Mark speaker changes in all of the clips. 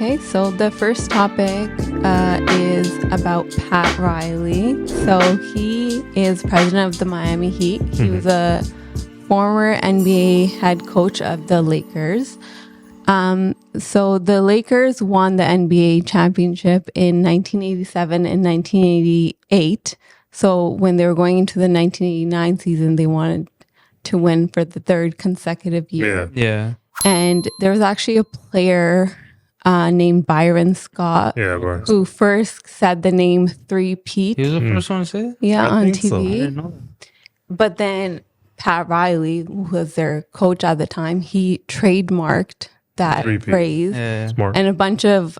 Speaker 1: Okay, so the first topic is about Pat Riley. So he is president of the Miami Heat. He was a former NBA head coach of the Lakers. So the Lakers won the NBA championship in 1987 and 1988. So when they were going into the 1989 season, they wanted to win for the third consecutive year.
Speaker 2: Yeah.
Speaker 1: And there was actually a player named Byron Scott who first said the name Threepeat.
Speaker 2: He was the first one to say it?
Speaker 1: Yeah, on
Speaker 2: I
Speaker 1: TV.
Speaker 2: didn't know that.
Speaker 1: But then Pat Riley, who was their coach at the time, he trademarked that phrase.
Speaker 2: Yeah.
Speaker 3: Smart.
Speaker 1: And a bunch of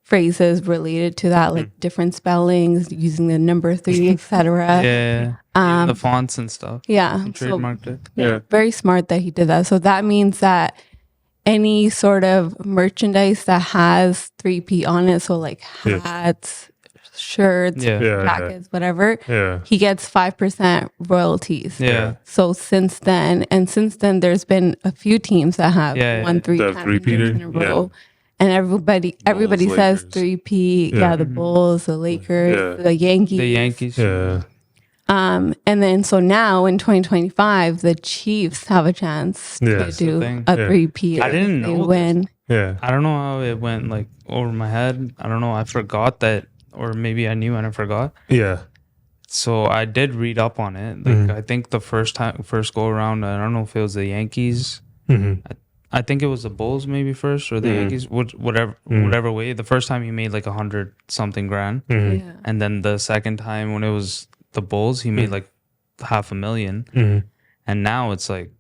Speaker 1: phrases related to that, like different spellings, using the number 3, etc.
Speaker 2: Yeah. Even the fonts and stuff.
Speaker 1: Yeah.
Speaker 2: He trademarked it.
Speaker 1: Yeah. Very smart that he did that. So that means that any sort of merchandise that has Threepeat on it, so like hats, shirts, jackets, whatever, he gets 5% royalties.
Speaker 2: Yeah.
Speaker 1: So since then there's been a few teams that have won 3 championships in a row. And everybody says Threepeat. Yeah, the Bulls, the Lakers, the Yankees.
Speaker 2: The Yankees.
Speaker 3: Yeah.
Speaker 1: And then so now in 2025, the Chiefs have a chance to do a three-peat.
Speaker 2: I didn't know
Speaker 1: they win.
Speaker 3: Yeah.
Speaker 2: I don't know how it went like over my head. I don't know. I forgot that, or maybe I knew and I forgot.
Speaker 3: Yeah.
Speaker 2: So I did read up on it. Like I think the first go around, I don't know if it was the Yankees. I think it was the Bulls maybe first or the Yankees, whatever way. The first time he made like 100-something grand, and then the second time when it was the Bulls, he made like $500,000. And now it's like,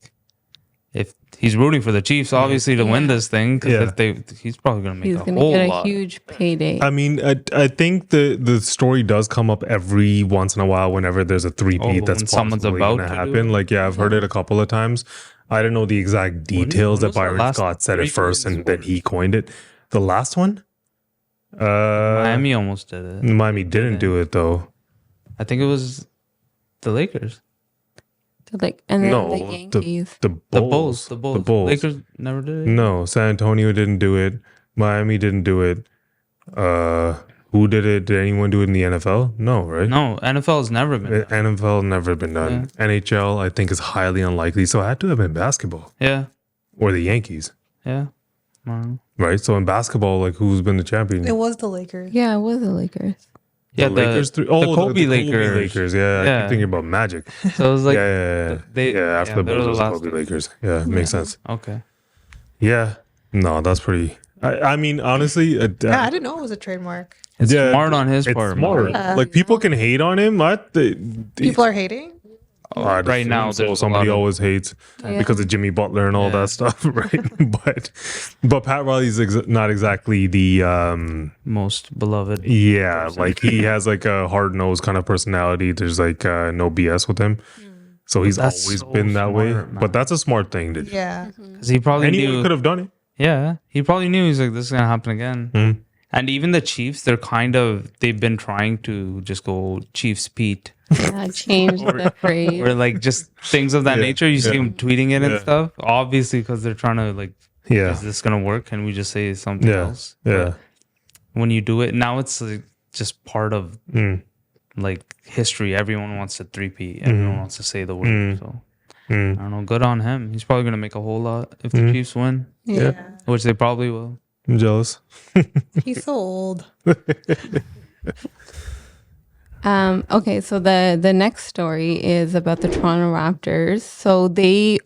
Speaker 2: if he's rooting for the Chiefs, obviously to win this thing, because he's probably gonna make a whole
Speaker 1: get
Speaker 2: lot.
Speaker 1: a huge payday.
Speaker 3: I mean, I think the story does come up every once in a while whenever there's a three-peat that's
Speaker 2: someone's
Speaker 3: possibly
Speaker 2: about
Speaker 3: going to
Speaker 2: to
Speaker 3: happen. Like, I've heard it a couple of times. I don't know the exact details
Speaker 2: when
Speaker 3: that Byron
Speaker 2: was the
Speaker 3: Scott said it first and then he coined it. The last one?
Speaker 2: Miami almost did it.
Speaker 3: Miami didn't do it though.
Speaker 2: I think it was the Lakers.
Speaker 1: And then the Yankees.
Speaker 3: The
Speaker 2: Bulls.
Speaker 3: The Bulls.
Speaker 2: Lakers never did it.
Speaker 3: No, San Antonio didn't do it. Miami didn't do it. Who did it? Did anyone do it in the NFL? No, right?
Speaker 2: No, NFL has never been.
Speaker 3: NFL never been done. NHL, I think, is highly unlikely. So it had to have been basketball.
Speaker 2: Yeah.
Speaker 3: Or the Yankees.
Speaker 2: Yeah. I don't know.
Speaker 3: Right? So in basketball, like, who's been the champion?
Speaker 4: It was the Lakers.
Speaker 1: Yeah, it was the Lakers.
Speaker 2: Yeah,
Speaker 3: the Lakers.
Speaker 2: the Kobe Lakers.
Speaker 3: Lakers. Yeah, I keep thinking about Magic.
Speaker 2: So it was like,
Speaker 3: after the Bulls, it was Kobe Lakers. Yeah, makes sense.
Speaker 2: Okay.
Speaker 3: Yeah. No, that's pretty. I mean, honestly,
Speaker 4: I didn't know it was a trademark.
Speaker 2: It's smart on his part.
Speaker 3: Smart. Like, people can hate on him.
Speaker 4: People are hating?
Speaker 2: Right now,
Speaker 3: so somebody always hates because of Jimmy Butler and all that stuff, right? but Pat Riley's not exactly the
Speaker 2: most beloved.
Speaker 3: Yeah,
Speaker 2: person.
Speaker 3: like he has like a hard nosed kind of personality. There's like no BS with him, so he's always been that way. Man. But that's a smart thing to do.
Speaker 4: Yeah,
Speaker 2: because he probably
Speaker 3: anyone could have done it.
Speaker 2: Yeah, he probably knew. He's like, this is gonna happen again. And even the Chiefs, they've been trying to just go Chiefs Pete.
Speaker 1: Yeah, change the phrase.
Speaker 2: Or like just things of that nature. You see them tweeting it and stuff. Obviously, because they're trying to like, is this going to work? Can we just say something else?
Speaker 3: Yeah.
Speaker 2: But when you do it, now it's like just part of like history. Everyone wants to three-peat. Everyone wants to say the word. So I don't know. Good on him. He's probably going to make a whole lot if the Chiefs win.
Speaker 4: Yeah.
Speaker 2: Which they probably will.
Speaker 3: I'm jealous.
Speaker 4: He's so old.
Speaker 1: Okay, so the next story is about the Toronto Raptors. So they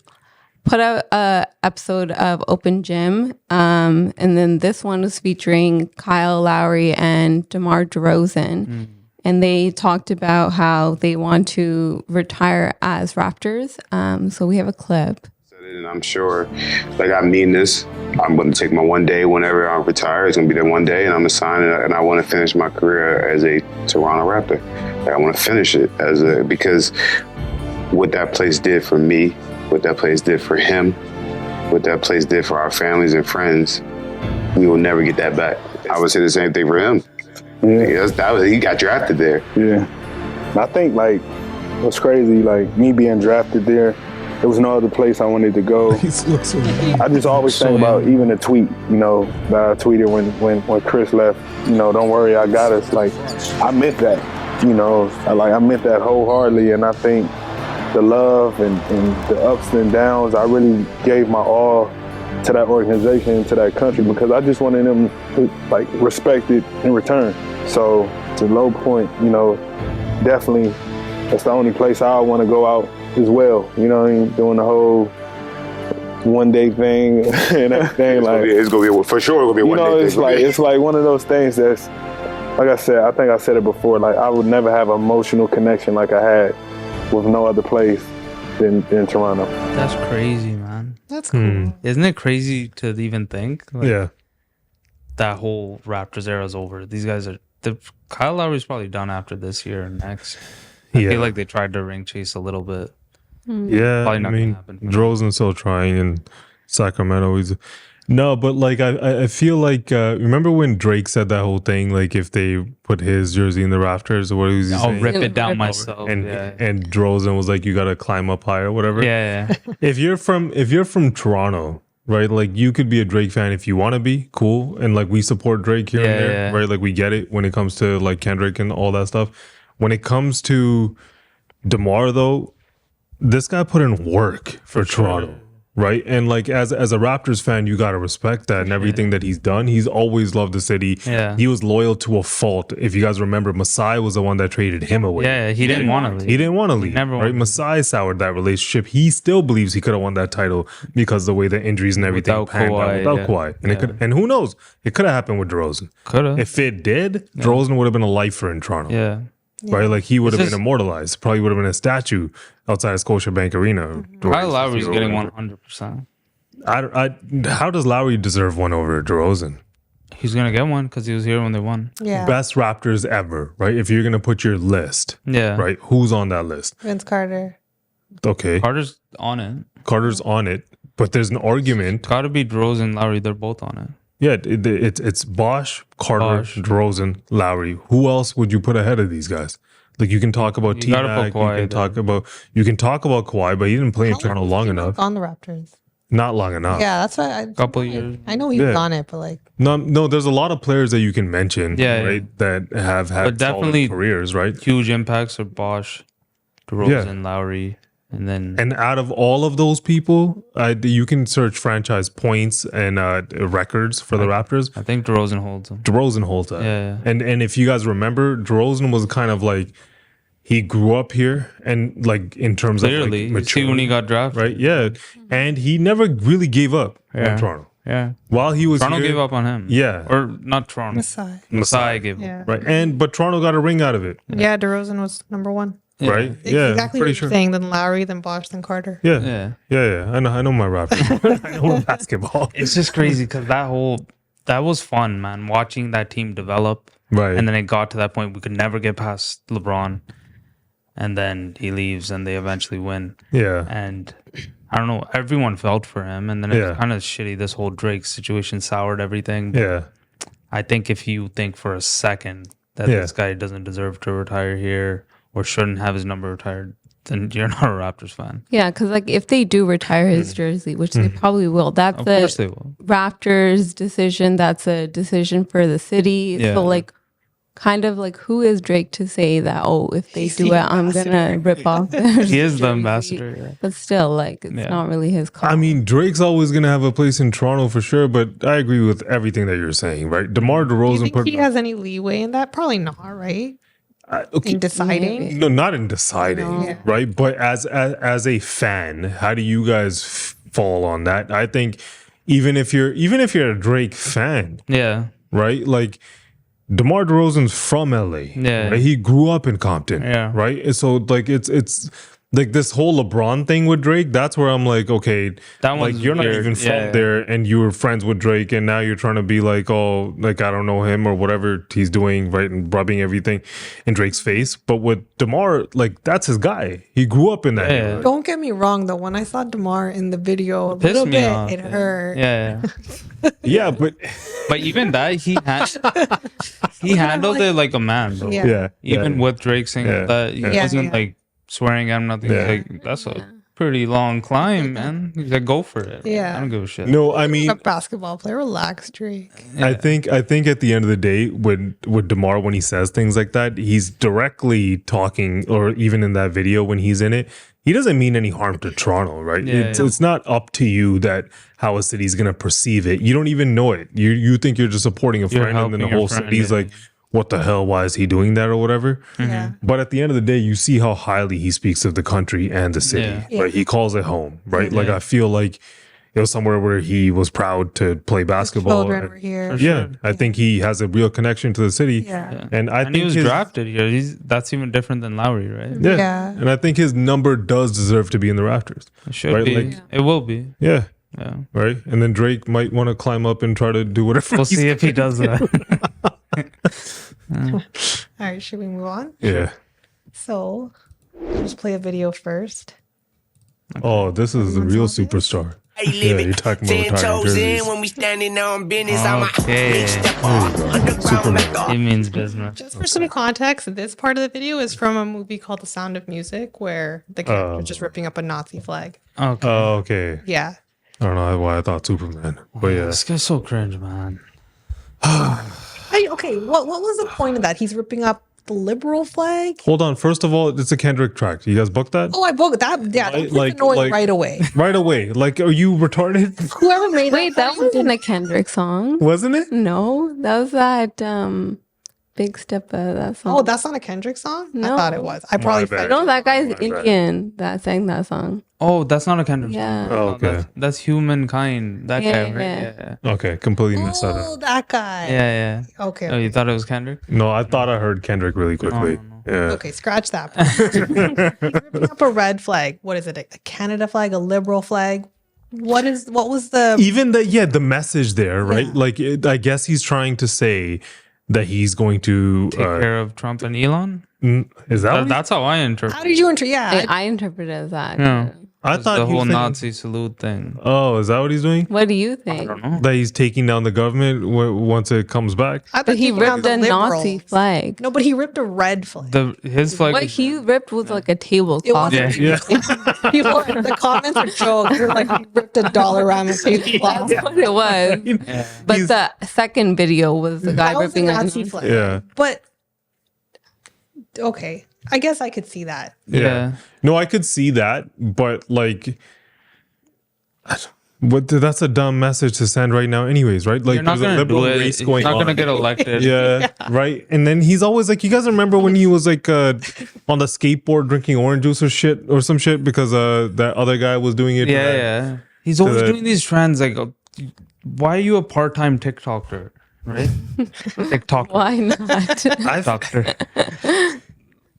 Speaker 1: put out a episode of Open Gym, and then this one was featuring Kyle Lowry and DeRozan. And they talked about how they want to retire as Raptors. So we have a clip.
Speaker 5: And I'm sure, like, I mean this. I'm going to take my one day whenever I retire. It's going to be there one day, and I'm going to sign it. And I want to finish my career as a Toronto Raptor. Like, I want to finish it because what that place did for me, what that place did for him, what that place did for our families and friends, we will never get that back. I would say the same thing for him.
Speaker 6: Yeah.
Speaker 5: He got drafted there.
Speaker 6: Yeah. I think, like, what's crazy, like, me being drafted there, there was no other place I wanted to go. I just always think about even a tweet, you know, that I tweeted when Chris left, you know, don't worry, I got us. Like, I meant that, you know, I meant that wholeheartedly. And I think the love and the ups and downs, I really gave my all to that organization, to that country, because I just wanted them to, like, respect it in return. So to Low Point, you know, definitely that's the only place I want to go out as well. You know what I mean? Doing the whole one-day thing and everything.
Speaker 5: It's gonna be for sure. It'll be a one-day thing.
Speaker 6: It's like one of those things that's, like I said, I think I said it before. Like, I would never have an emotional connection like I had with no other place than Toronto.
Speaker 2: That's crazy, man.
Speaker 4: That's cool.
Speaker 2: Isn't it crazy to even think? Like, that whole Raptors era is over. These guys are. Kyle Lowry's probably done after this year and next. I feel like they tried to ring chase a little bit.
Speaker 3: Yeah,
Speaker 2: probably not
Speaker 3: I mean, DeRozan's still trying in Sacramento. No, but like I feel like remember when Drake said that whole thing, like if they put his jersey in the rafters, or what was he saying?
Speaker 2: I'll rip it down myself.
Speaker 3: And DeRozan was like, you got to climb up higher, or whatever.
Speaker 2: Yeah.
Speaker 3: If you're from Toronto, right? Like, you could be a Drake fan if you want to be, cool, and like we support Drake here and there, right? Like, we get it when it comes to like Kendrick and all that stuff. When it comes to DeMar, though, this guy put in work for Toronto, right? And like as a Raptors fan, you got to respect that and everything that he's done. He's always loved the city.
Speaker 2: Yeah.
Speaker 3: He was loyal to a fault. If you guys remember, Masai was the one that traded him away.
Speaker 2: Yeah, he didn't want to leave.
Speaker 3: He didn't want to leave.
Speaker 2: Never
Speaker 3: right? Masai soured that relationship. He still believes he could have won that title because the way the injuries and everything panned out without Kawhi. And it could, and who knows? It could have happened with DeRozan.
Speaker 2: Could have.
Speaker 3: If it did, DeRozan would have been a lifer in Toronto.
Speaker 2: Yeah.
Speaker 3: Right, like he would have been immortalized. Probably would have been a statue outside of Scotiabank Arena.
Speaker 2: Kyle Lowry's getting 100%.
Speaker 3: How does Lowry deserve one over DeRozan?
Speaker 2: He's gonna get one because he was here when they won.
Speaker 4: Yeah.
Speaker 3: Best Raptors ever, right? If you're gonna put your list, right? Who's on that list?
Speaker 4: Vince Carter.
Speaker 3: Okay,
Speaker 2: Carter's on it.
Speaker 3: Carter's on it, but there's an argument.
Speaker 2: Got to be DeRozan, Lowry. They're both on it.
Speaker 3: Yeah, it's Bosh, Carter, DeRozan, Lowry. Who else would you put ahead of these guys? Like, you can talk about T-Mac, you can talk about Kawhi, but he didn't play in Toronto long enough.
Speaker 4: On the Raptors.
Speaker 3: Not long enough.
Speaker 4: Yeah, that's why.
Speaker 2: Couple years.
Speaker 4: I know he was on it, but like.
Speaker 3: No, there's a lot of players that you can mention, right? That have had
Speaker 2: but definitely
Speaker 3: solid careers, right?
Speaker 2: Huge impacts are Bosh, DeRozan, Lowry. And
Speaker 3: out of all of those people, you can search franchise points and records for the Raptors.
Speaker 2: I think DeRozan holds them.
Speaker 3: DeRozan holds that.
Speaker 2: Yeah.
Speaker 3: And if you guys remember, DeRozan was kind of like, he grew up here and like in terms of like maturity,
Speaker 2: see when he got drafted,
Speaker 3: right? Yeah, and he never really gave up in Toronto.
Speaker 2: Yeah,
Speaker 3: while he was
Speaker 2: Toronto
Speaker 3: here,
Speaker 2: gave up on him.
Speaker 3: Yeah,
Speaker 2: or not Toronto. Masai gave up.
Speaker 3: Right, but Toronto got a ring out of it.
Speaker 4: Yeah, DeRozan was number one.
Speaker 3: Right? Yeah,
Speaker 4: exactly what you're saying. Then Lowry, then Bosh, then Carter.
Speaker 3: Yeah. I know my Raptors. I know my basketball.
Speaker 2: It's just crazy because that was fun, man. Watching that team develop,
Speaker 3: right?
Speaker 2: And then it got to that point we could never get past LeBron, and then he leaves, and they eventually win.
Speaker 3: Yeah,
Speaker 2: and I don't know. Everyone felt for him, and then it's kind of shitty. This whole Drake situation soured everything.
Speaker 3: Yeah,
Speaker 2: I think if you think for a second that this guy doesn't deserve to retire here, or shouldn't have his number retired, then you're not a Raptors fan.
Speaker 1: Yeah, because like if they do retire his jersey, which they probably will, that's
Speaker 2: of course they will.
Speaker 1: Raptors decision. That's a decision for the city.
Speaker 2: Yeah.
Speaker 1: So like, kind of like, who is Drake to say that? Oh, if they do it, I'm gonna rip off.
Speaker 2: He is the ambassador. Yeah.
Speaker 1: But still, like, it's not really his call.
Speaker 3: I mean, Drake's always gonna have a place in Toronto for sure. But I agree with everything that you're saying, right? DeMar DeRozan.
Speaker 4: Do you think he has any leeway in that? Probably not, right? In deciding?
Speaker 3: No, not in deciding, right? But as a fan, how do you guys fall on that? I think even if you're a Drake fan, right? Like DeMar DeRozan's from LA, right? He grew up in Compton, right? And so like it's like this whole LeBron thing with Drake, that's where I'm like, okay,
Speaker 2: that
Speaker 3: like you're not even from there, and you were friends with Drake, and now you're trying to be like, oh, like I don't know him or whatever he's doing, right, and rubbing everything in Drake's face. But with DeMar, like that's his guy. He grew up in that neighborhood.
Speaker 4: Don't get me wrong though. When I saw DeMar in the video a little bit, it hurt.
Speaker 3: Yeah, but
Speaker 2: even that he handled it like a man, bro. Even with Drake saying that he wasn't like swearing at him, nothing. Like that's a pretty long climb, man. You gotta go for it.
Speaker 4: Yeah.
Speaker 2: I don't give a shit.
Speaker 3: No, I mean,
Speaker 4: A basketball player, relax, Drake.
Speaker 3: I think at the end of the day, with Demar, when he says things like that, he's directly talking, or even in that video when he's in it, he doesn't mean any harm to Toronto, right? It's not up to you that how a city's gonna perceive it. You don't even know it. You think you're just supporting a friend, and then the whole city's like, what the hell? Why is he doing that or whatever?
Speaker 4: Yeah.
Speaker 3: But at the end of the day, you see how highly he speaks of the country and the city.
Speaker 4: Yeah.
Speaker 3: Right? He calls it home, right? Like, I feel like it was somewhere where he was proud to play basketball.
Speaker 4: Children were here.
Speaker 3: Yeah, I think he has a real connection to the city.
Speaker 4: Yeah.
Speaker 3: And I think
Speaker 2: he was drafted here. That's even different than Lowry, right?
Speaker 3: Yeah. And I think his number does deserve to be in the Raptors.
Speaker 2: It should be.
Speaker 3: Like,
Speaker 2: it will be.
Speaker 3: Yeah.
Speaker 2: Yeah.
Speaker 3: Right. And then Drake might want to climb up and try to do whatever.
Speaker 2: We'll see if he does that.
Speaker 4: All right, should we move on?
Speaker 3: Yeah.
Speaker 4: So, let's play a video first.
Speaker 3: Oh, this is the real superstar. Yeah, you're talking about retiring jerseys.
Speaker 7: When we standing on business,
Speaker 2: Okay. He means business.
Speaker 4: Just for some context, this part of the video is from a movie called The Sound of Music, where the character is just ripping up a Nazi flag.
Speaker 2: Okay.
Speaker 3: Oh, okay.
Speaker 4: Yeah.
Speaker 3: I don't know why I thought Superman. But yeah.
Speaker 2: This guy's so cringe, man.
Speaker 4: Okay, what was the point of that? He's ripping up the liberal flag?
Speaker 3: Hold on. First of all, it's a Kendrick track. You guys booked that?
Speaker 4: Oh, I booked that. Yeah, that was annoying right away.
Speaker 3: Right away. Like, are you retarded?
Speaker 4: Whoever made
Speaker 1: Wait, that wasn't a Kendrick song.
Speaker 3: Wasn't it?
Speaker 1: No, that was that Big Step, that song.
Speaker 4: Oh, that's not a Kendrick song?
Speaker 1: No.
Speaker 4: I thought it was. I probably
Speaker 3: bad.
Speaker 1: No, that guy's
Speaker 3: My bad.
Speaker 1: Indian that sang that song.
Speaker 2: Oh, that's not a Kendrick.
Speaker 1: Yeah.
Speaker 2: song.
Speaker 3: Oh, okay.
Speaker 2: That's Humankind. That
Speaker 1: Yeah,
Speaker 2: guy, right?
Speaker 1: yeah.
Speaker 2: Yeah.
Speaker 3: Okay, completely missed that
Speaker 4: Oh,
Speaker 3: out.
Speaker 4: that guy.
Speaker 2: Yeah.
Speaker 4: Okay.
Speaker 2: Oh, you thought it was Kendrick?
Speaker 3: No, I thought I heard Kendrick really quickly. Yeah.
Speaker 4: Okay, scratch that part. He's ripping up a red flag. What is it? A Canada flag? A liberal flag? What was the
Speaker 3: Even the message there, right? Like, I guess he's trying to say that he's going to
Speaker 2: Take care of Trump and Elon?
Speaker 3: Is that what
Speaker 2: That's how I interpret
Speaker 4: How did you enter? Yeah.
Speaker 1: I interpret it as that.
Speaker 2: Yeah.
Speaker 3: I
Speaker 2: It's
Speaker 3: thought
Speaker 2: the
Speaker 3: he was
Speaker 2: whole
Speaker 3: thinking-
Speaker 2: Nazi salute thing.
Speaker 3: Oh, is that what he's doing?
Speaker 1: What do you think?
Speaker 2: I don't know.
Speaker 3: That he's taking down the government once it comes back?
Speaker 4: I thought
Speaker 1: But he
Speaker 4: taking down
Speaker 1: ripped
Speaker 4: the
Speaker 1: a Nazi
Speaker 4: liberals.
Speaker 1: flag.
Speaker 4: No, but he ripped a red flag.
Speaker 2: His flag.
Speaker 1: What
Speaker 2: was-
Speaker 1: he ripped was like a
Speaker 4: It
Speaker 1: tablecloth.
Speaker 4: wasn't.
Speaker 3: Yeah.
Speaker 4: People, the comments are jokes. They're like, he ripped a $1 tablecloth.
Speaker 1: That's what it was.
Speaker 2: Yeah.
Speaker 1: But
Speaker 3: He's-
Speaker 1: the second video was the guy
Speaker 4: That was a
Speaker 1: ripping a
Speaker 4: Nazi flag.
Speaker 3: Yeah.
Speaker 4: But okay, I guess I could see that.
Speaker 2: Yeah.
Speaker 3: No, I could see that, but like, that's a dumb message to send right now, anyways, right? Like,
Speaker 2: You're not
Speaker 3: there's a
Speaker 2: gonna
Speaker 3: liberal
Speaker 2: do it.
Speaker 3: race
Speaker 2: He's
Speaker 3: going
Speaker 2: not
Speaker 3: on.
Speaker 2: gonna get elected.
Speaker 3: Yeah, right. And then he's always like, you guys remember when he was like on the skateboard drinking orange juice or some shit because that other guy was doing it.
Speaker 2: Yeah. He's always
Speaker 3: the-
Speaker 2: doing these trends. Like, why are you a part-time TikToker? Right? TikToker.
Speaker 1: Why not?
Speaker 2: TikToker.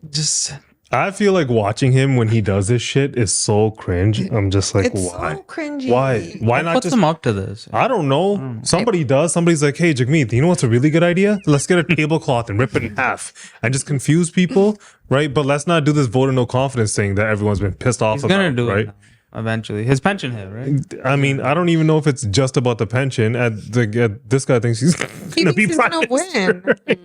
Speaker 2: Just
Speaker 3: I feel like watching him when he does this shit is so cringe. I'm just like,
Speaker 4: It's
Speaker 3: why?
Speaker 4: so cringy.
Speaker 3: Why not
Speaker 2: puts
Speaker 3: just?
Speaker 2: them up to this.
Speaker 3: I don't know. Somebody does. Somebody's like, hey, Jagmeet, you know what's a really good idea? Let's get a tablecloth and rip it in half and just confuse people, right? But let's not do this vote of no confidence thing that everyone's been pissed off
Speaker 2: He's
Speaker 3: about,
Speaker 2: gonna do
Speaker 3: right?
Speaker 2: it now, eventually. His pension hit, right?
Speaker 3: I mean, I don't even know if it's just about the pension. This guy thinks he's
Speaker 4: He
Speaker 3: gonna
Speaker 4: thinks
Speaker 3: be
Speaker 4: he's
Speaker 3: prime
Speaker 4: gonna
Speaker 3: minister.
Speaker 4: win.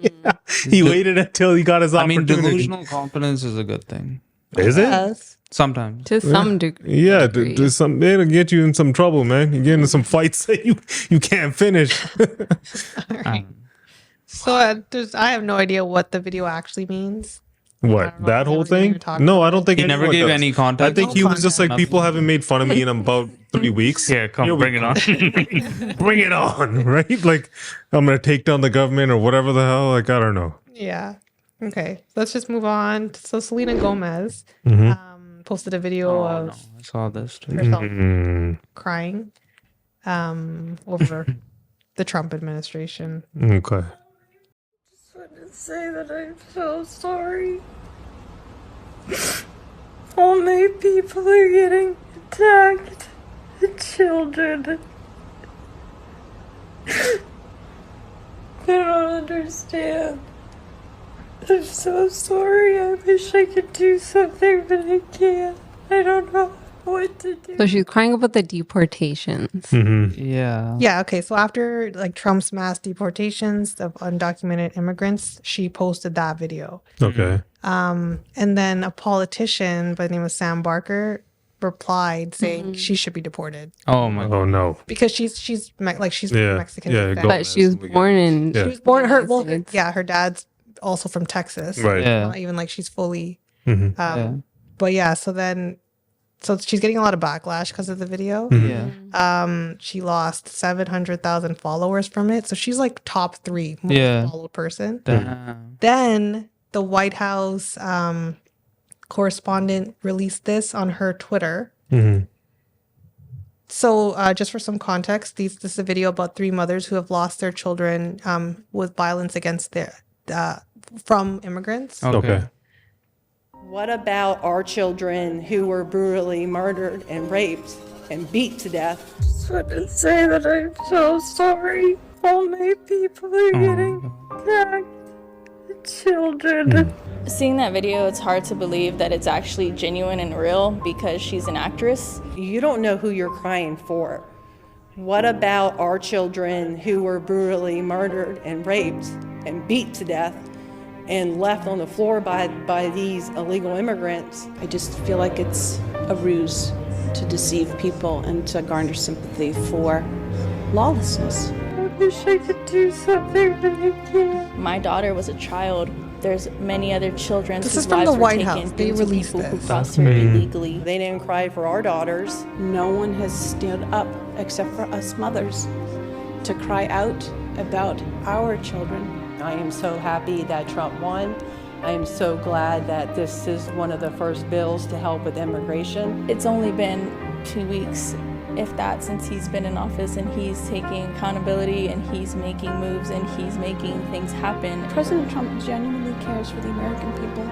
Speaker 3: He waited until he got his
Speaker 2: I mean,
Speaker 3: opportunity.
Speaker 2: delusional confidence is a good thing.
Speaker 3: Is it?
Speaker 4: Yes.
Speaker 2: Sometimes.
Speaker 1: To some degree.
Speaker 3: Yeah, it'll get you in some trouble, man. You get into some fights that you can't finish.
Speaker 4: So I have no idea what the video actually means.
Speaker 3: What,
Speaker 4: know.
Speaker 3: that
Speaker 4: I've
Speaker 3: whole
Speaker 4: never
Speaker 3: thing?
Speaker 4: even talked
Speaker 3: No,
Speaker 4: about
Speaker 3: I don't think
Speaker 2: He never
Speaker 3: anyone
Speaker 2: gave
Speaker 3: does.
Speaker 2: any context.
Speaker 3: I think he was just like,
Speaker 2: Nothing.
Speaker 3: people haven't made fun of me in about 3 weeks.
Speaker 2: Here, come,
Speaker 3: we
Speaker 2: bring it
Speaker 3: go.
Speaker 2: on.
Speaker 3: Bring it on, right? Like, I'm gonna take down the government or whatever the hell. Like, I don't know.
Speaker 4: Yeah. Okay. Let's just move on. So Selena Gomez posted a video
Speaker 2: Oh,
Speaker 4: of
Speaker 2: no. I saw this too.
Speaker 4: herself
Speaker 3: Mm,
Speaker 4: crying over the Trump administration.
Speaker 3: okay.
Speaker 8: Say that I'm so sorry. All my people are getting attacked. The children. I don't understand. I'm so sorry. I wish I could do something, but I can't. I don't know what to do.
Speaker 1: So she's crying about the deportations.
Speaker 2: Yeah.
Speaker 4: Yeah. Okay. So after like Trump's mass deportations of undocumented immigrants, she posted that video.
Speaker 3: Okay.
Speaker 4: And then a politician by the name of Sam Barker replied saying she should be deported
Speaker 2: Oh my god.
Speaker 3: Oh no.
Speaker 4: because she's Mexican.
Speaker 3: Yeah,
Speaker 4: descent.
Speaker 1: But she was born in.
Speaker 3: Yeah.
Speaker 4: She was born
Speaker 1: States.
Speaker 4: her dad's also from Texas.
Speaker 3: Right.
Speaker 2: Yeah.
Speaker 4: Not even like she's fully.
Speaker 3: Mhm.
Speaker 2: Yeah.
Speaker 4: But yeah, so she's getting a lot of backlash because of the video.
Speaker 2: Yeah.
Speaker 4: She lost 700,000 followers from it, so she's like top 3 most
Speaker 2: Yeah.
Speaker 4: followed person.
Speaker 2: Damn.
Speaker 4: Then the White House correspondent released this on her Twitter.
Speaker 3: Mhm.
Speaker 4: So just for some context, this is a video about 3 mothers who have lost their children with violence against their from immigrants.
Speaker 3: Okay.
Speaker 7: What about our children who were brutally murdered and raped and beat to death?
Speaker 8: Just want to say that I'm so sorry. All my people are getting back children.
Speaker 9: Seeing that video, it's hard to believe that it's actually genuine and real because she's an actress.
Speaker 7: You don't know who you're crying for. What about our children who were brutally murdered and raped and beat to death and left on the floor by these illegal immigrants?
Speaker 10: I just feel like it's a ruse to deceive people and to garner sympathy for lawlessness.
Speaker 8: I wish I could do something, but I can't.
Speaker 9: My daughter was a child. There's many other children
Speaker 4: This
Speaker 9: whose
Speaker 4: is from
Speaker 9: lives
Speaker 4: the
Speaker 9: were
Speaker 4: White
Speaker 9: taken
Speaker 4: House. They
Speaker 9: due to
Speaker 4: released
Speaker 9: people who
Speaker 4: this.
Speaker 9: crossed her illegally.
Speaker 7: They didn't cry for our daughters.
Speaker 10: No one has stood up except for us mothers to cry out about our children.
Speaker 7: I am so happy that Trump won. I am so glad that this is one of the first bills to help with immigration.
Speaker 9: It's only been 2 weeks, if that, since he's been in office, and he's taking accountability and he's making moves and he's making things happen.
Speaker 10: President Trump genuinely cares for the American people,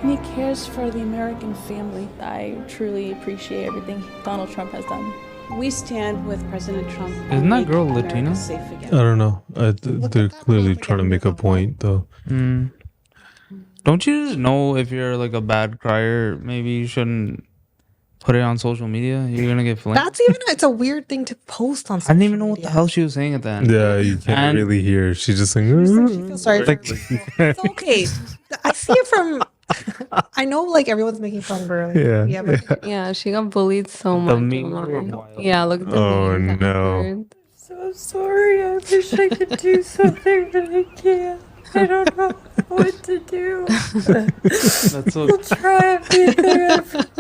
Speaker 10: and he cares for the American family.
Speaker 9: I truly appreciate everything Donald Trump has done.
Speaker 10: We stand with President Trump.
Speaker 2: Isn't
Speaker 10: and
Speaker 2: that
Speaker 10: make
Speaker 2: girl
Speaker 10: America
Speaker 2: Latina?
Speaker 10: safe
Speaker 3: I
Speaker 10: again.
Speaker 3: don't know. They're clearly trying to make a point though.
Speaker 2: Don't you just know if you're like a bad crier, maybe you shouldn't put it on social media? You're gonna get flamed.
Speaker 4: It's a weird thing to post on
Speaker 2: I
Speaker 4: social
Speaker 2: didn't even know what the
Speaker 4: media.
Speaker 2: hell she was saying at the end.
Speaker 3: Yeah, you can't
Speaker 2: And-
Speaker 3: really hear. She's just saying.
Speaker 4: She feels sorry for herself. It's okay. I see it from. I know, like everyone's making fun of her.
Speaker 3: Yeah.
Speaker 4: Yeah, but
Speaker 1: Yeah, she got bullied so much.
Speaker 2: memes were
Speaker 1: online.
Speaker 2: wild.
Speaker 1: Yeah, look at the
Speaker 3: Oh,
Speaker 1: memes
Speaker 3: no.
Speaker 1: afterwards.
Speaker 8: So sorry. I wish I could do something, but I can't. I don't know what to do.
Speaker 2: That's so
Speaker 8: I'll try everything.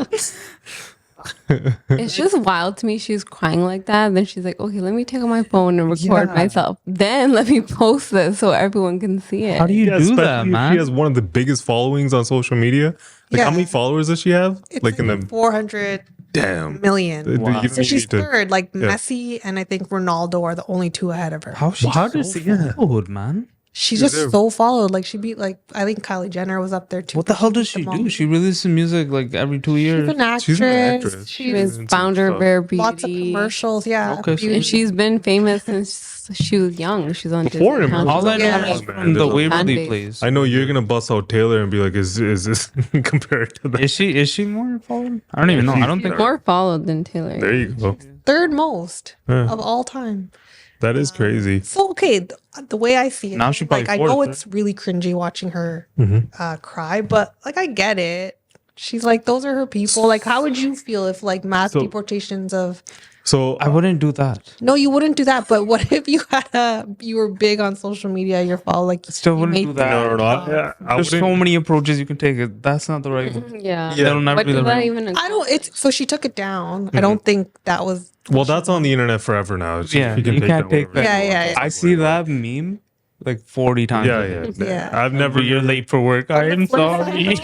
Speaker 1: It's just wild to me. She's crying like that. Then she's like, okay, let me take out my phone and record
Speaker 4: Yeah.
Speaker 1: myself. Then let me post this so everyone can see it.
Speaker 2: How do you
Speaker 3: Yeah,
Speaker 2: do
Speaker 3: especially
Speaker 2: that,
Speaker 3: if
Speaker 2: man?
Speaker 3: She has one of the biggest followings on social media. Like,
Speaker 4: Yeah.
Speaker 3: how many followers does she have?
Speaker 4: it's
Speaker 3: Like in the
Speaker 4: 400
Speaker 3: damn.
Speaker 4: million.
Speaker 3: You don't
Speaker 4: So she's
Speaker 3: need to-
Speaker 4: third. Like
Speaker 3: yeah.
Speaker 4: Messi and I think Ronaldo are the only 2 ahead of her.
Speaker 2: How she
Speaker 3: How
Speaker 2: so
Speaker 3: does she get-
Speaker 2: followed, man?
Speaker 4: She's
Speaker 3: Is
Speaker 4: just
Speaker 3: there-
Speaker 4: so followed. Like she beat I think Kylie Jenner was up there too.
Speaker 2: What the hell does she do? She releases music like every 2 years.
Speaker 4: She's an actress.
Speaker 3: She's an actress.
Speaker 1: She was
Speaker 3: Some
Speaker 1: founder of
Speaker 3: stuff.
Speaker 1: Rare Beauty.
Speaker 4: Lots of commercials. Yeah.
Speaker 2: Okay, so-
Speaker 4: Beauty.
Speaker 1: And she's been famous since she was young. She's on
Speaker 3: Before
Speaker 1: Disney
Speaker 3: him,
Speaker 1: Channel.
Speaker 2: All I know
Speaker 4: Yeah.
Speaker 2: is from the
Speaker 3: There's a-
Speaker 2: Waverly
Speaker 1: Fan
Speaker 2: Place.
Speaker 3: I know you're gonna bust out Taylor and be like, is this compared to that?
Speaker 2: Is she more followed? I don't even know. I don't
Speaker 1: She's
Speaker 2: think.
Speaker 1: more followed than Taylor.
Speaker 3: There you go.
Speaker 4: Third most
Speaker 3: Yeah.
Speaker 4: of all time.
Speaker 3: That is crazy.
Speaker 4: So okay, the way I see it,
Speaker 2: Now she probably
Speaker 4: like I know
Speaker 2: fourth,
Speaker 4: it's really cringy watching her
Speaker 3: Mm-hmm.
Speaker 4: cry, but like I get it. She's like, those are her people. Like, how would you feel if like mass
Speaker 3: So-
Speaker 4: deportations of?
Speaker 3: So
Speaker 2: I wouldn't do that.
Speaker 4: No, you wouldn't do that. But what if you you were big on social media, your follow like
Speaker 2: Still
Speaker 4: you
Speaker 2: wouldn't
Speaker 4: made
Speaker 2: do that.
Speaker 3: I
Speaker 2: There's so many approaches you can take. It. That's not the right.
Speaker 1: Yeah.
Speaker 3: Yeah.
Speaker 2: That'll never
Speaker 1: What
Speaker 2: be the
Speaker 1: does that
Speaker 2: right.
Speaker 1: even
Speaker 4: I don't. It's so she took it down. I don't think that was.
Speaker 3: Well, that's on the internet forever now.
Speaker 2: Yeah,
Speaker 3: you can
Speaker 2: you can't take
Speaker 3: wherever
Speaker 2: that.
Speaker 3: you
Speaker 4: Yeah,
Speaker 3: want.
Speaker 4: yeah,
Speaker 2: I see that meme like 40 times.
Speaker 3: Yeah,
Speaker 2: a day.
Speaker 3: yeah,
Speaker 4: Yeah.
Speaker 3: I've never.
Speaker 2: You're late for work. I am sorry.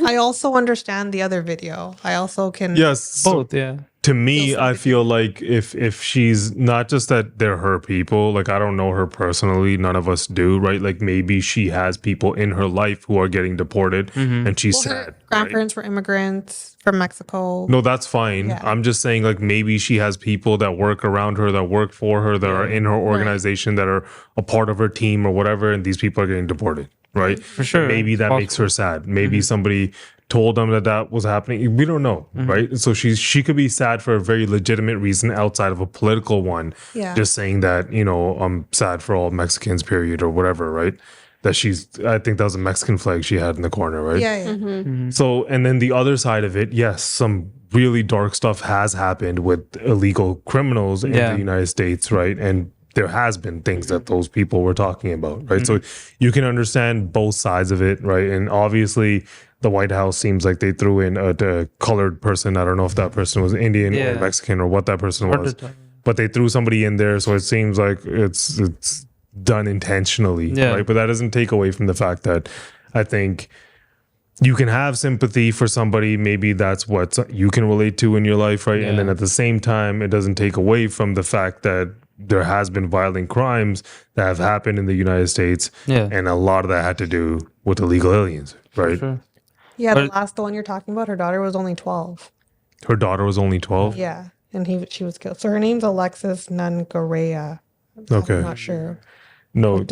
Speaker 4: I also understand the other video. I also can.
Speaker 3: Yes. so
Speaker 2: Both, yeah.
Speaker 3: to me, I feel like if she's not just that they're her people, like I don't know her personally, none of us do, right? Like maybe she has people in her life who are getting deported, and she's
Speaker 4: Well, her
Speaker 3: sad. right?
Speaker 4: grandparents were immigrants from Mexico.
Speaker 3: No, that's fine.
Speaker 4: Yeah.
Speaker 3: I'm just saying, like, maybe she has people that work around her, that work for her, that are in her organization, that are a part of her team or whatever, and these people are getting deported, right? For
Speaker 2: sure.
Speaker 3: Maybe that
Speaker 2: It's
Speaker 3: makes her sad. Maybe somebody told them that was happening. We don't know, right? So she could be sad for a very legitimate reason outside of a political one.
Speaker 4: Yeah.
Speaker 3: Just saying that, I'm sad for all Mexicans, period, or whatever, right? that I think that was a Mexican flag she had in the corner, right?
Speaker 4: Yeah, yeah.
Speaker 1: Mm-hmm.
Speaker 3: So, and then the other side of it, yes, some really dark stuff has happened with illegal criminals in the United States, right? And there has been things that those people were talking about, right? So you can understand both sides of it, right? And obviously the White House seems like they threw in a colored person. I don't know if that person was Indian or Mexican or what that person was, but they threw somebody in there. So it seems like it's done intentionally, right? But that doesn't take away from the fact that I think you can have sympathy for somebody. Maybe that's what you can relate to in your life, right? And then at the same time, it doesn't take away from the fact that there has been violent crimes that have happened in the United States. And a lot of that had to do with illegal aliens, right?
Speaker 2: Sure.
Speaker 4: Yeah, the one you're talking about, her daughter was only 12.
Speaker 3: Her daughter was only 12?
Speaker 4: Yeah, and she was killed. So her name's Alexis Nungareya.
Speaker 3: Okay.
Speaker 4: I'm not sure.
Speaker 3: No,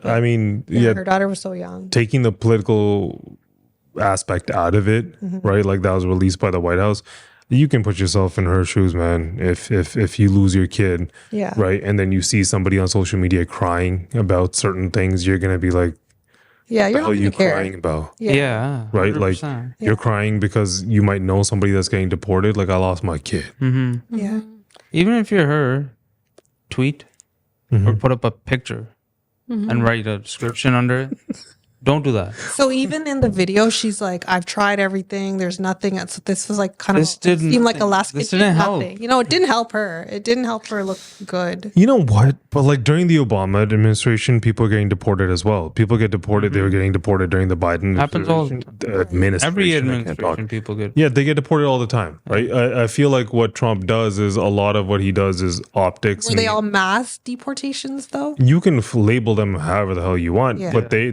Speaker 3: I mean,
Speaker 4: her daughter was so young.
Speaker 3: Taking the political aspect out of it, right? Like that was released by the White House. You can put yourself in her shoes, man. If you lose your kid, right, and then you see somebody on social media crying about certain things, you're gonna be like,
Speaker 4: "Yeah, you're
Speaker 3: not
Speaker 4: you
Speaker 3: crying about."
Speaker 2: Yeah,
Speaker 3: right.
Speaker 2: 100%.
Speaker 3: Like you're crying because you might know somebody that's getting deported. Like I lost my kid.
Speaker 4: Yeah.
Speaker 2: Even if you're her, tweet or put up a picture and write a description under it. Don't do that.
Speaker 4: So even in the video, she's like, "I've tried everything. There's nothing." So this was like kind of seemed like a last.
Speaker 2: This didn't help.
Speaker 4: You know, it didn't help her. It didn't help her look good.
Speaker 3: You know what? But like during the Obama administration, people are getting deported as well. People get deported. They were getting deported during the Biden
Speaker 2: happens all
Speaker 3: administration.
Speaker 2: Every administration, people get.
Speaker 3: Yeah, they get deported all the time, right? I feel like what Trump does is a lot of what he does is optics.
Speaker 4: Were they all mass deportations though?
Speaker 3: You can label them however the hell you want, but they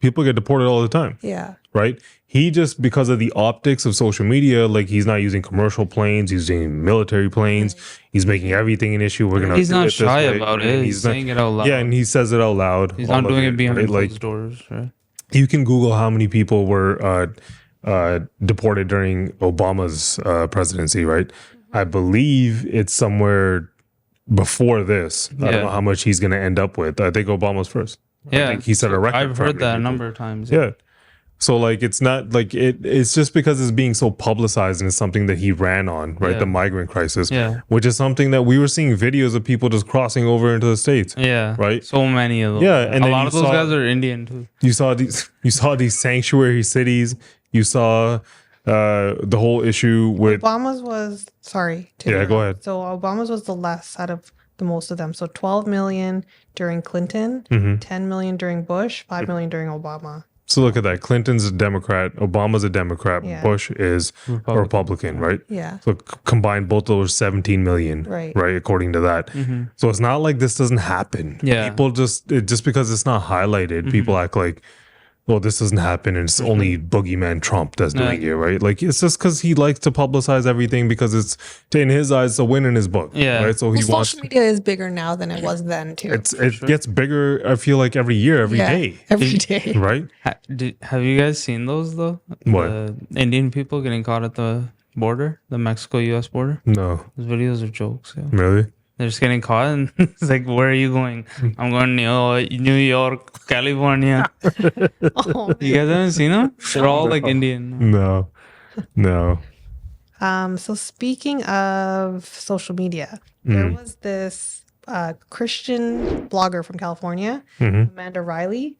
Speaker 3: people get deported all the time.
Speaker 4: Yeah.
Speaker 3: Right? He just, because of the optics of social media, like he's not using commercial planes, he's using military planes, he's making everything an issue.
Speaker 2: He's not shy about it. He's saying it out loud.
Speaker 3: Yeah, and he says it out loud.
Speaker 2: He's not doing it behind closed doors, right?
Speaker 3: You can Google how many people were deported during Obama's presidency, right? I believe it's somewhere before this. I don't know how much he's going to end up with. I think Obama's first.
Speaker 2: Yeah,
Speaker 3: I think he set a record.
Speaker 2: I've heard that a number of times.
Speaker 3: Yeah. So like it's not like it's just because it's being so publicized and it's something that he ran on, right? The migrant crisis.
Speaker 2: Yeah.
Speaker 3: Which is something that we were seeing videos of people just crossing over into the States.
Speaker 2: Yeah.
Speaker 3: Right?
Speaker 2: So many of them.
Speaker 3: Yeah. And
Speaker 2: a lot of those guys are Indian too.
Speaker 3: You saw these sanctuary cities. You saw the whole issue with
Speaker 4: Obama's was
Speaker 3: go ahead.
Speaker 4: So Obama's was the less out of the most of them. So 12 million during Clinton, 10 million during Bush, 5 million during Obama.
Speaker 3: So look at that. Clinton's a Democrat. Obama's a Democrat. Bush is a Republican, right?
Speaker 4: Yeah.
Speaker 3: So combined, both of those 17 million, right? According to that. So it's not like this doesn't happen.
Speaker 2: Yeah.
Speaker 3: People just because it's not highlighted, people act like, well, this doesn't happen and it's only boogeyman Trump that's doing it, right? Like it's just because he likes to publicize everything because it's, in his eyes, a win in his book.
Speaker 2: Yeah.
Speaker 3: Right. So he wants.
Speaker 4: Social media is bigger now than it was then too.
Speaker 3: It gets bigger. I feel like every year, every day.
Speaker 4: Every day.
Speaker 3: Right.
Speaker 2: Have you guys seen those though?
Speaker 3: What?
Speaker 2: The Indian people getting caught at the border, the Mexico-U.S. border?
Speaker 3: No.
Speaker 2: Those videos are jokes. Yeah.
Speaker 3: Really?
Speaker 2: They're just getting caught and it's like, where are you going? I'm going to New York, California. You guys haven't seen them? They're all like Indian.
Speaker 3: No.
Speaker 4: So speaking of social media, there was this Christian blogger from California, Amanda Riley.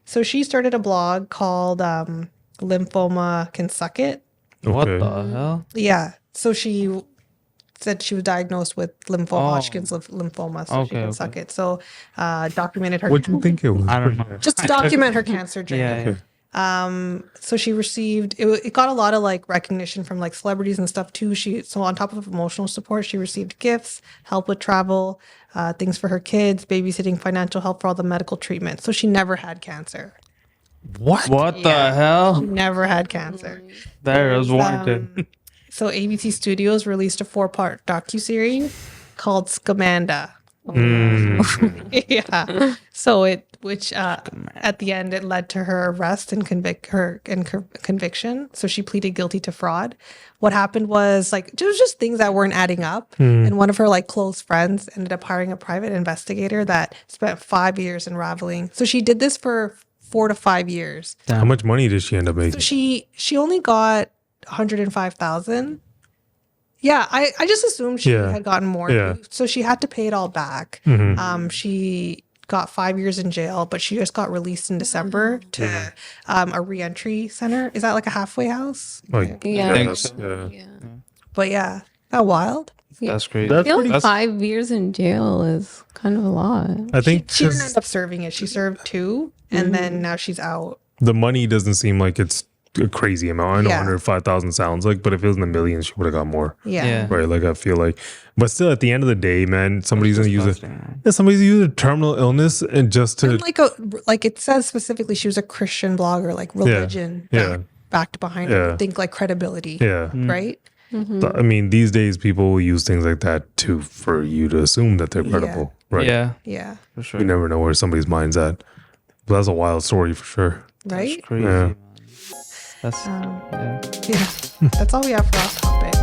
Speaker 4: So she started a blog called Lymphoma Can Suck It.
Speaker 2: What the hell?
Speaker 4: Yeah. So she said she was diagnosed with Hodgkin's lymphoma, so she can suck it. So documented her.
Speaker 3: What do you think it was?
Speaker 2: I don't know.
Speaker 4: Just to document her cancer journey. So she received it got a lot of like recognition from like celebrities and stuff too. So on top of emotional support, she received gifts, help with travel, things for her kids, babysitting, financial help for all the medical treatment. So she never had cancer.
Speaker 3: What?
Speaker 2: What the hell?
Speaker 4: Never had cancer.
Speaker 2: There was warranted.
Speaker 4: So ABC Studios released a 4-part docuseries called Scamanda, Yeah. So at the end it led to her arrest and conviction. So she pleaded guilty to fraud. What happened was like it was just things that weren't adding up. And one of her like close friends ended up hiring a private investigator that spent 5 years unraveling. So she did this for 4 to 5 years.
Speaker 3: How much money did she end up making?
Speaker 4: So she only got 105,000. Yeah, I just assumed she had gotten more.
Speaker 3: Yeah.
Speaker 4: So she had to pay it all back. She got 5 years in jail, but she just got released in December to a reentry center. Is that like a halfway house?
Speaker 3: Like,
Speaker 1: Yeah.
Speaker 2: I think so.
Speaker 4: But yeah, that wild.
Speaker 2: That's crazy.
Speaker 1: I feel like 5 years in jail is kind of a lot.
Speaker 3: I think
Speaker 4: She didn't end up serving it. She served 2, and then now she's out.
Speaker 3: the money doesn't seem like it's a crazy amount. I know
Speaker 4: Yeah.
Speaker 3: 105,000 sounds like, but if it was in the millions, she would have got more.
Speaker 4: Yeah.
Speaker 3: Right, like I feel like, but still, at the end of the day, man, somebody's gonna use it.
Speaker 2: disgusting.
Speaker 3: Yeah, somebody's gonna use a terminal illness and just to
Speaker 4: And like it says specifically, she was a Christian blogger, like religion backed behind her.
Speaker 3: Yeah.
Speaker 4: Think like credibility,
Speaker 3: yeah.
Speaker 4: right?
Speaker 3: I mean, these days people will use things like that for you to assume that they're credible. Right.
Speaker 2: Yeah,
Speaker 4: Yeah.
Speaker 2: for sure.
Speaker 3: You never know where somebody's mind's at. But that's a wild story for sure.
Speaker 4: Right?
Speaker 2: That's crazy.
Speaker 3: Yeah.
Speaker 2: Man. That's
Speaker 4: Yeah. That's all we have for our topic.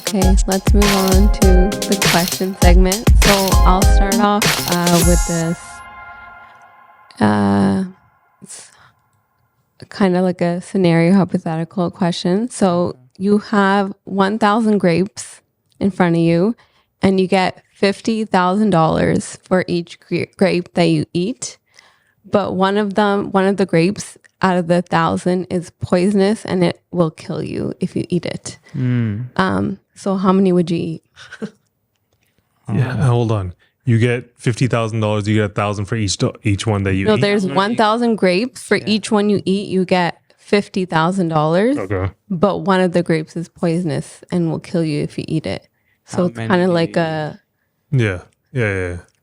Speaker 1: Okay, let's move on to the question segment. So I'll start off with this. It's kind of like a scenario hypothetical question. So you have 1,000 grapes in front of you, and you get $50,000 for each grape that you eat. But one of the grapes out of the 1,000 is poisonous, and it will kill you if you eat it. So how many would you eat?
Speaker 3: Yeah. Hold on. You get $50,000. You get 1,000 for each one that you
Speaker 1: No,
Speaker 3: eat.
Speaker 1: there's 1,000 grapes. For each one you eat, you get $50,000.
Speaker 3: Okay.
Speaker 1: But one of the grapes is poisonous and will kill you if you eat it. So
Speaker 2: How
Speaker 1: it's
Speaker 2: many
Speaker 1: kind of
Speaker 2: do
Speaker 1: like
Speaker 2: you
Speaker 1: a
Speaker 3: Yeah.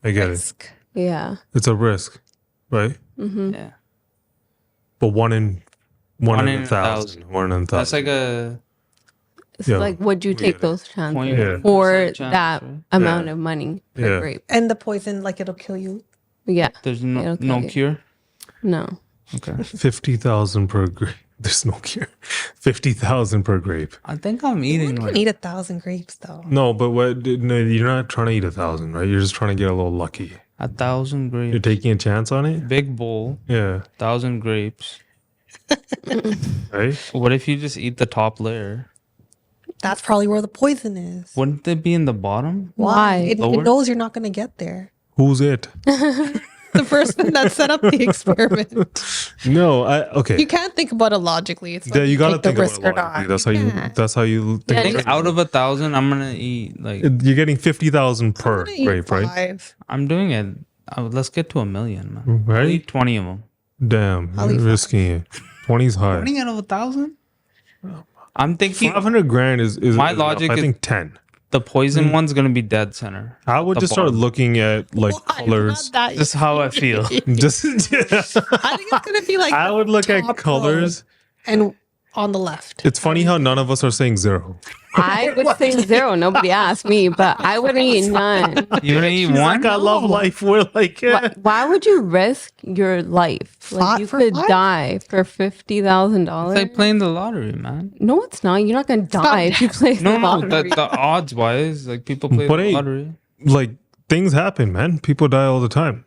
Speaker 3: I get it.
Speaker 4: Risk.
Speaker 1: yeah.
Speaker 3: It's a risk, right?
Speaker 2: yeah.
Speaker 3: But one in
Speaker 2: One in
Speaker 3: 1,000. 1 in 1,000.
Speaker 2: That's like a
Speaker 1: It's
Speaker 3: Yeah.
Speaker 1: like, would you
Speaker 3: We
Speaker 1: take
Speaker 3: get it.
Speaker 1: those chances
Speaker 2: point
Speaker 3: Yeah.
Speaker 1: for
Speaker 2: chance,
Speaker 1: that
Speaker 2: right?
Speaker 1: amount of money per
Speaker 3: Yeah.
Speaker 1: grape?
Speaker 4: And the poison, like it'll kill you.
Speaker 1: Yeah.
Speaker 2: There's
Speaker 1: It'll kill
Speaker 2: no
Speaker 1: you.
Speaker 2: cure.
Speaker 1: No.
Speaker 2: Okay.
Speaker 3: 50,000 per grape. There's no cure. 50,000 per grape.
Speaker 2: I think I'm eating
Speaker 4: You can
Speaker 2: like
Speaker 4: eat 1,000 grapes though.
Speaker 3: No, but no, you're not trying to eat 1,000, right? You're just trying to get a little lucky.
Speaker 2: 1,000
Speaker 3: You're
Speaker 2: grapes.
Speaker 3: taking a chance on it?
Speaker 2: Big bowl,
Speaker 3: Yeah.
Speaker 2: 1,000 grapes.
Speaker 3: Right?
Speaker 2: What if you just eat the top layer?
Speaker 4: That's probably where the poison is.
Speaker 2: Wouldn't they be in the bottom?
Speaker 1: Why?
Speaker 4: It
Speaker 2: Lower?
Speaker 4: knows you're not going to get there.
Speaker 3: Who's it?
Speaker 4: The person that set up the experiment.
Speaker 3: No, okay.
Speaker 4: You can't think about it logically. It's like
Speaker 3: Yeah, you gotta
Speaker 4: take the
Speaker 3: think about
Speaker 4: risk
Speaker 3: it
Speaker 4: or
Speaker 3: logically.
Speaker 4: not.
Speaker 3: That's how you.
Speaker 4: can't.
Speaker 3: That's how you think.
Speaker 1: Yeah,
Speaker 2: I think
Speaker 1: just-
Speaker 2: out of 1,000, I'm gonna eat like
Speaker 3: You're getting 50,000 per
Speaker 4: I'm gonna eat
Speaker 3: grape, right?
Speaker 4: 5.
Speaker 2: I'm doing it. Let's get to 1,000,000, man. I'll
Speaker 3: Right?
Speaker 2: eat 20 of them.
Speaker 3: Damn,
Speaker 4: I'll
Speaker 3: you're
Speaker 4: eat 5.
Speaker 3: risking it. 20's high.
Speaker 2: 20 out of 1,000? I'm thinking
Speaker 3: 500 grand is
Speaker 2: My
Speaker 3: enough.
Speaker 2: logic
Speaker 3: I
Speaker 2: is-
Speaker 3: think 10.
Speaker 2: the poison one's gonna be dead center.
Speaker 3: I would
Speaker 2: The
Speaker 3: just start
Speaker 2: bottom.
Speaker 3: looking at like
Speaker 4: Why?
Speaker 3: colors.
Speaker 4: Not that
Speaker 2: Just how I feel.
Speaker 3: Just yeah.
Speaker 4: I think it's going to be like
Speaker 3: I would look at
Speaker 4: top
Speaker 3: colors.
Speaker 4: row and on the left.
Speaker 3: It's funny how none of us are saying 0.
Speaker 1: I would say 0. Nobody asked me, but I wouldn't eat none.
Speaker 2: You gonna eat one?
Speaker 3: Like, I love life. We're like, yeah.
Speaker 1: Why would you risk your life? Like you
Speaker 4: For
Speaker 1: could
Speaker 4: life?
Speaker 1: die for
Speaker 2: It's
Speaker 1: $50,000.
Speaker 2: like playing the lottery, man.
Speaker 1: No, it's not. You're not gonna die if you play the
Speaker 2: No,
Speaker 1: lottery.
Speaker 2: the odds wise, like people play
Speaker 3: But
Speaker 2: the
Speaker 3: hey,
Speaker 2: lottery.
Speaker 3: Like things happen, man. People die all the time,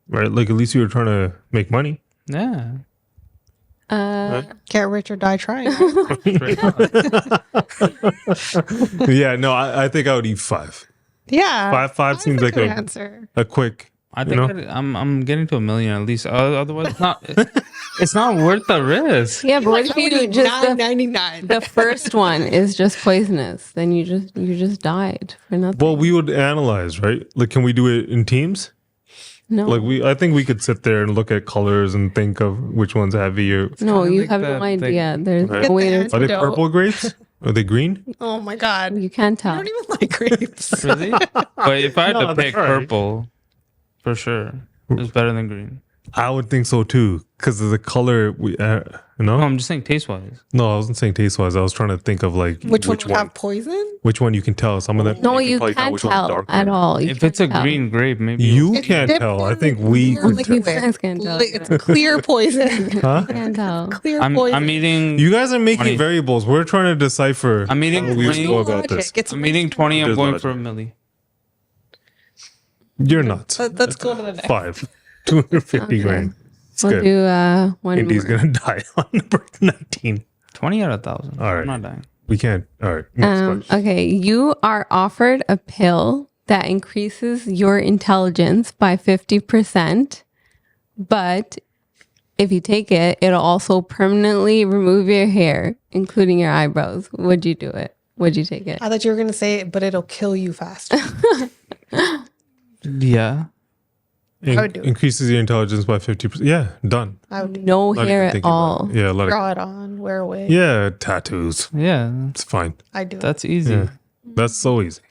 Speaker 3: right? Like at least you were trying to make money.
Speaker 2: Yeah.
Speaker 4: Get rich or die trying.
Speaker 2: Straight up.
Speaker 3: Yeah, no, I think I would eat 5.
Speaker 4: Yeah.
Speaker 3: Five seems like
Speaker 4: good
Speaker 3: a
Speaker 4: answer.
Speaker 3: quick.
Speaker 2: I think I'm getting to 1,000,000 at least. Otherwise, it's not worth the risk.
Speaker 1: Yeah, but what if you do just
Speaker 4: $9.99.
Speaker 1: the first one is just poisonous? Then you just died for nothing.
Speaker 3: Well, we would analyze, right? Like, can we do it in teams?
Speaker 1: No,
Speaker 3: Like I think we could sit there and look at colors and think of which one's heavier.
Speaker 1: no,
Speaker 2: kinda
Speaker 1: you
Speaker 2: like
Speaker 1: have
Speaker 2: that
Speaker 1: no
Speaker 2: thing.
Speaker 1: idea. There's
Speaker 3: Right.
Speaker 1: no way
Speaker 4: Get
Speaker 1: to.
Speaker 3: Are they
Speaker 4: Antidote.
Speaker 3: purple grapes? Are they green?
Speaker 4: Oh my God.
Speaker 1: You can't
Speaker 4: I
Speaker 1: tell.
Speaker 4: don't even like grapes.
Speaker 2: Really? But if I had
Speaker 3: No,
Speaker 2: to pick
Speaker 3: they're alright.
Speaker 2: purple, for sure, it's better than green.
Speaker 3: I would think so too, because of the color.
Speaker 2: No, I'm just saying taste wise.
Speaker 3: No, I wasn't saying taste wise. I was trying to think of like
Speaker 4: which one have poison.
Speaker 3: Which one you can tell? Some of them.
Speaker 1: No, you can't tell at all.
Speaker 2: If it's a green grape, maybe
Speaker 3: you can't tell. I think we could tell.
Speaker 1: Can't tell.
Speaker 4: It's clear poison.
Speaker 3: Huh?
Speaker 1: Can't tell.
Speaker 4: Clear poison.
Speaker 2: I'm eating.
Speaker 3: You guys are making variables. We're trying to decipher.
Speaker 2: I'm eating 20. I'm eating 20. I'm going for a milli.
Speaker 3: You're nuts.
Speaker 4: Let's go to the next.
Speaker 3: 5. 250 grand. It's
Speaker 1: we'll
Speaker 3: good.
Speaker 1: do one
Speaker 3: Indy's
Speaker 1: more.
Speaker 3: gonna die on number 19.
Speaker 2: 20 out of 1,000.
Speaker 3: All right.
Speaker 2: I'm not dying.
Speaker 3: We can't. All right. Next question.
Speaker 1: Okay, you are offered a pill that increases your intelligence by 50%, but if you take it, it'll also permanently remove your hair, including your eyebrows. Would you do it? Would you take it?
Speaker 4: I thought you were going to say it, but it'll kill you faster.
Speaker 2: Yeah.
Speaker 4: I would do it.
Speaker 3: Increases your intelligence by 50%. Yeah, done.
Speaker 4: I would do it.
Speaker 1: No
Speaker 3: Not
Speaker 1: hair
Speaker 3: even
Speaker 1: at
Speaker 3: thinking about
Speaker 1: all.
Speaker 3: it. Yeah, let
Speaker 4: Draw
Speaker 3: it.
Speaker 4: it on, wear a wig.
Speaker 3: Yeah, tattoos.
Speaker 2: Yeah.
Speaker 3: It's fine.
Speaker 4: I do it.
Speaker 2: That's easy.
Speaker 3: Yeah. That's so easy.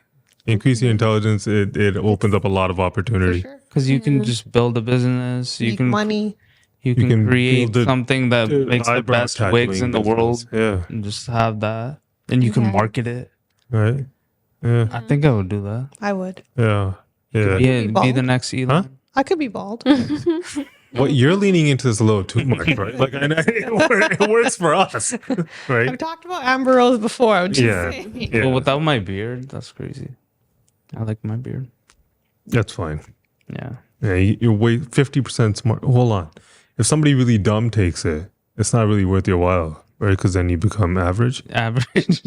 Speaker 3: Increase your intelligence. It opens up a lot of opportunity.
Speaker 4: For sure.
Speaker 2: Because you can just build a business. You
Speaker 4: Make
Speaker 2: can
Speaker 4: money.
Speaker 2: You can create
Speaker 3: build
Speaker 2: something that makes the
Speaker 3: eyebrow
Speaker 2: best wigs in the
Speaker 3: tattooing
Speaker 2: world.
Speaker 3: business.
Speaker 2: And just have that. And you can market it.
Speaker 3: Yeah. Right. Yeah.
Speaker 2: I think I would do that.
Speaker 4: I would.
Speaker 3: Yeah. Yeah.
Speaker 2: Be
Speaker 4: bald.
Speaker 2: the next Elon.
Speaker 3: Huh?
Speaker 4: I could be bald.
Speaker 3: Well, you're leaning into this a little too much, right? Like, I know it works for us, right?
Speaker 4: I've talked about Amber Rose before. I'm just
Speaker 3: Yeah.
Speaker 4: saying.
Speaker 3: Yeah.
Speaker 2: But without my beard, that's crazy. I like my beard.
Speaker 3: That's fine.
Speaker 2: Yeah.
Speaker 3: Yeah, you're way 50% smart. Hold on. If somebody really dumb takes it, it's not really worth your while, right? Because then you become average.
Speaker 2: Average.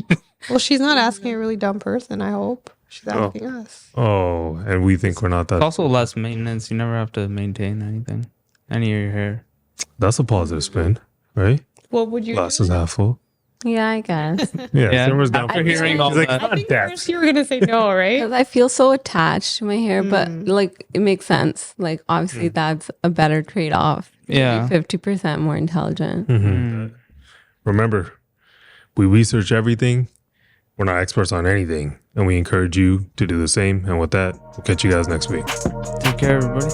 Speaker 4: Well, she's not asking a really dumb person, I hope. She's asking us.
Speaker 3: Oh, and we think we're not
Speaker 2: It's
Speaker 3: that.
Speaker 2: also less maintenance. You never have to maintain anything. Any of your hair.
Speaker 3: That's a positive spin, right?
Speaker 4: What would you
Speaker 3: Glass
Speaker 4: do?
Speaker 3: is half full.
Speaker 1: Yeah, I guess.
Speaker 3: Yeah,
Speaker 2: Yeah.
Speaker 3: Simmer's down
Speaker 2: After
Speaker 3: for
Speaker 2: hearing all
Speaker 3: He's like,
Speaker 2: that.
Speaker 3: "God
Speaker 4: I think
Speaker 3: damn."
Speaker 4: first you were going to say no, right?
Speaker 1: Because I feel so attached to my hair, but like it makes sense. Like obviously that's a better trade off.
Speaker 2: Yeah.
Speaker 1: 50% more intelligent.
Speaker 3: Remember, we research everything. We're not experts on anything, and we encourage you to do the same. And with that, we'll catch you guys next week.
Speaker 2: Take care, everybody.